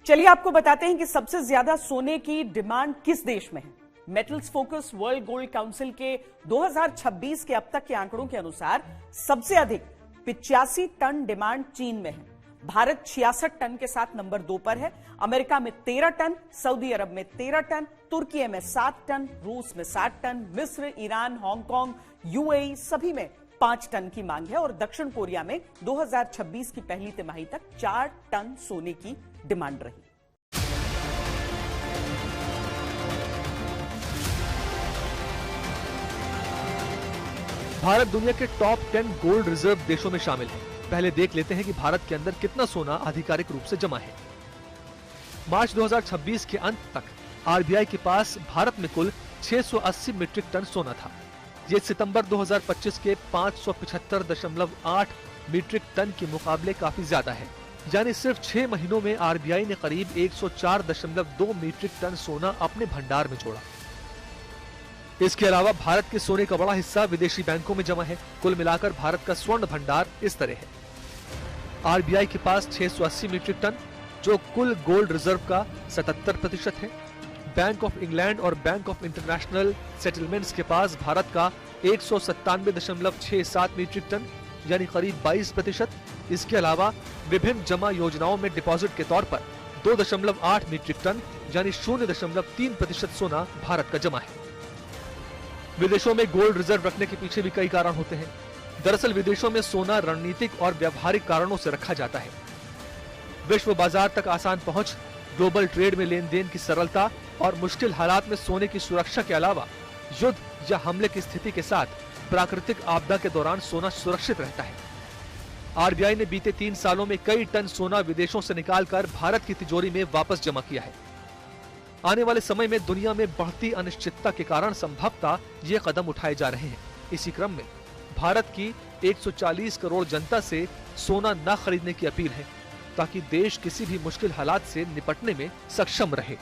चलिए आपको बताते हैं कि सबसे ज्यादा सोने की डिमांड किस देश में है। Metals focus world gold council के 2026 के अब तक के आंकड़ों के अनुसार सबसे अधिक 85 टन डिमांड चीन में है। भारत 66 टन के साथ नंबर 2 पर है। अमेरिका में 13 टन, सऊदी अरब में 13 टन, तुर्की में 7 टन, रूस में 7 टन, मिस्र, ईरान, हांगकांग, यूएई सभी में 5 टन की मांग है और दक्षिण कोरिया में 2026 की पहली तिमाही तक 4 टन सोने की डिमांड रही। भारत दुनिया के टॉप 10 गोल्ड रिजर्व देशों में शामिल है। पहले देख लेते हैं कि भारत के अंदर कितना सोना आधिकारिक रूप से जमा है। मार्च 2026 के अंत तक आरबीआई के पास भारत में कुल 680 मीट्रिक टन सोना था। ये सितंबर 2025 के 575.8 मीट्रिक टन के मुकाबले काफी ज्यादा है। यानी सिर्फ 6 महीनों में आरबीआई ने करीब 104.2 मीट्रिक टन सोना अपने भंडार में जोड़ा। इसके अलावा भारत के सोने का बड़ा हिस्सा विदेशी बैंकों में जमा है। कुल मिलाकर भारत का स्वर्ण भंडार इस तरह है। आरबीआई के पास 680 मीट्रिक टन, जो कुल गोल्ड रिजर्व का 77% है। बैंक ऑफ इंग्लैंड और बैंक ऑफ इंटरनेशनल सेटलमेंट्स के पास भारत का 197.67 मीट्रिक टन, यानी करीब 22%। इसके अलावा विभिन्न जमा योजनाओं में डिपॉजिट के तौर पर 2.8 मीट्रिक टन, यानी 0.3% सोना भारत का जमा है। विदेशों में गोल्ड रिजर्व रखने के पीछे भी कई कारण होते हैं। दरअसल विदेशों में सोना रणनीतिक और व्यावहारिक कारणों से रखा जाता है। विश्व बाजार तक आसान पहुंच, ग्लोबल ट्रेड में लेन देन की सरलता और मुश्किल हालात में सोने की सुरक्षा के अलावा युद्ध या हमले की स्थिति के साथ प्राकृतिक आपदा के दौरान सोना सुरक्षित रहता है। आरबीआई ने बीते 3 सालों में कई टन सोना विदेशों से निकालकर भारत की तिजोरी में वापस जमा किया है। आने वाले समय में दुनिया में बढ़ती अनिश्चितता के कारण संभवतः ये कदम उठाए जा रहे हैं। इसी क्रम में भारत की 140 करोड़ जनता से सोना न खरीदने की अपील है, ताकि देश किसी भी मुश्किल हालात से निपटने में सक्षम रहे।